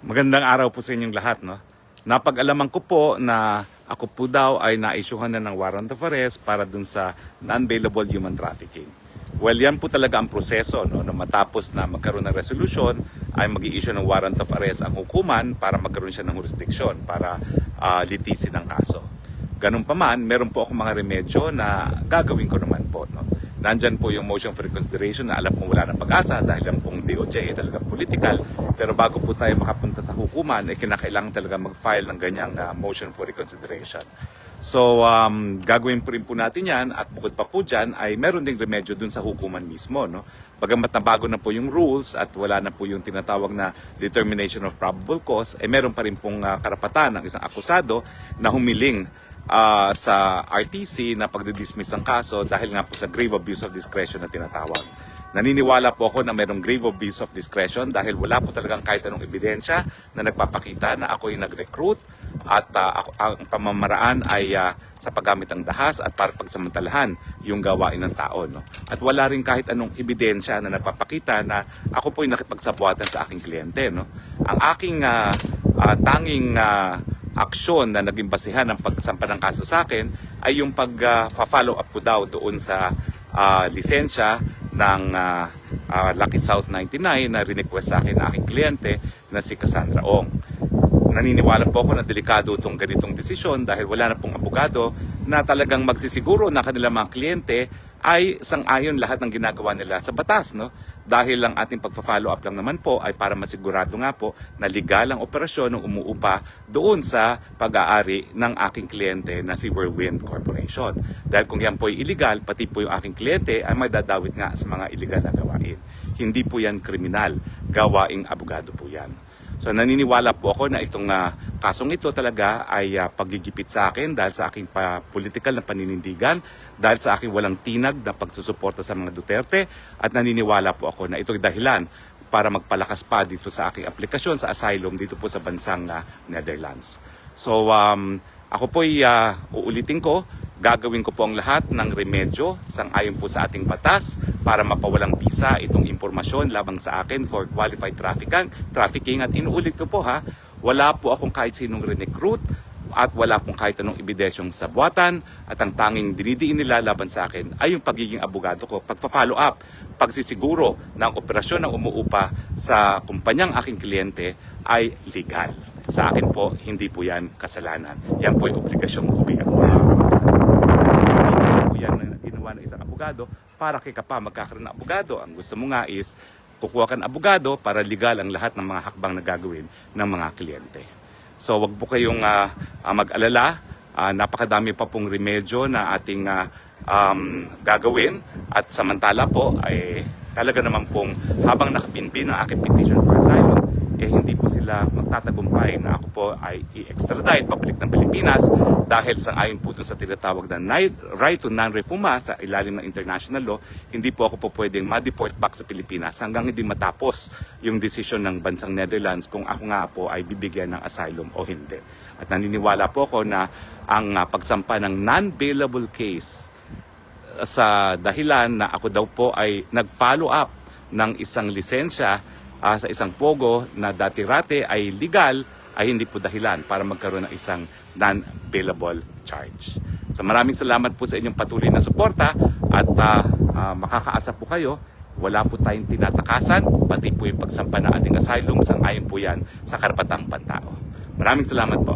Magandang araw po sa inyong lahat. No? Napag-alaman ko po na ako po daw ay na-issuehan na ng warrant of arrest para dun sa non-bailable human trafficking. Well, yan po talaga ang proseso, no? Na matapos na magkaroon ng resolution ay mag-i-issue ng warrant of arrest ang hukuman para magkaroon siya ng jurisdiction para litisin ang kaso. Ganun pa man, meron po ako mga remedyo na gagawin ko naman po. No? Nandyan po yung motion for reconsideration na alam kong wala ng pag-asa dahil lang pong DOJ ay talagang political. Pero bago po tayo makapunta sa hukuman, kinakailangan talaga mag-file ng ganyang motion for reconsideration. So, gagawin po rin po natin yan at bukod pa po dyan ay meron ding remedyo dun sa hukuman mismo. No? Bagamat na bago na po yung rules at wala na po yung tinatawag na determination of probable cause, meron pa rin pong karapatan ng isang akusado na humiling sa RTC na pagdidismiss ng kaso dahil nga po sa grave abuse of discretion na tinatawag. Naniniwala po ako na mayroong grave abuse of discretion dahil wala po talagang kahit anong ebidensya na nagpapakita na ako yung nag-recruit at ang pamamaraan ay sa paggamit ng dahas at para pagsamantalahan yung gawain ng tao. No? At wala rin kahit anong ebidensya na nagpapakita na ako po yung nakipagsabuatan sa aking kliyente. No? Ang aking tanging aksyon na naging basihan ng pagsampa ng kaso sa akin ay yung pag-follow up ko daw doon sa lisensya ng Lucky South 99 na request sa akin ng aking kliyente na si Cassandra Ong. Naniniwala po ako na delikado itong ganitong desisyon dahil wala na pong abogado na talagang magsisiguro na kanilang mga kliyente ay sang-ayon lahat ng ginagawa nila sa batas. No? Dahil lang ating pagpa-follow up lang naman po ay para masigurado nga po na legal ang operasyon ng umuupa doon sa pag-aari ng aking kliyente na si Whirlwind Corporation. Dahil kung yan po ay illegal, pati po yung aking kliyente ay madadawit nga sa mga illegal na gawain. Hindi po yan kriminal, gawaing abogado po yan. So naniniwala po ako na itong kasong ito talaga ay paggigipit sa akin dahil sa aking political na paninindigan, dahil sa aking walang tinag na pagsusuporta sa mga Duterte at naniniwala po ako na ito'y dahilan para magpalakas pa dito sa aking aplikasyon sa asylum dito po sa bansang Netherlands. So ako po'y uulitin ko, gagawin ko po ang lahat ng remedyo sang-ayon po sa ating batas para mapawalang bisa itong impormasyon labang sa akin for qualified trafficking at inuulit ko po wala po akong kahit sinong recruit at wala pong kahit anong ebidensyong sabuatan at ang tanging dinidiin nila laban sa akin ay yung pagiging abogado ko, pagpa-follow up, pagsisiguro ng operasyon ng umuupa sa kumpanyang aking kliyente ay legal. Sa akin po, hindi po yan kasalanan. Yan po yung obligasyong yan na ginawa ng isang abogado para kay ka pa magkakaroon ng abogado. Ang gusto mo nga is kukuha ka ng abogado para legal ang lahat ng mga hakbang na gagawin ng mga kliyente. So wag po kayong mag-alala. Napakadami pa pong remedyo na ating gagawin at samantala po ay talaga naman pong habang nakapinpin ang aking petition for asylum hindi po sila magtatagumpay na ako po ay i-extradite pabalik ng Pilipinas dahil sa ayon po dun sa tinatawag na right to non-refoulement sa ilalim ng international law, hindi po ako po pwedeng ma-deport back sa Pilipinas hanggang hindi matapos yung desisyon ng bansang Netherlands kung ako nga po ay bibigyan ng asylum o hindi. At naniniwala po ako na ang pagsampa ng non-bailable case sa dahilan na ako daw po ay nag-follow up ng isang lisensya sa isang pogo na dati-rate ay legal ay hindi po dahilan para magkaroon ng isang non-bailable charge. So maraming salamat po sa inyong patuloy na suporta at makakaasa po kayo, wala po tayong tinatakasan, pati po yung pagsampa ng ating asylum, sang-ayon po yan sa karapatang pantao. Maraming salamat po.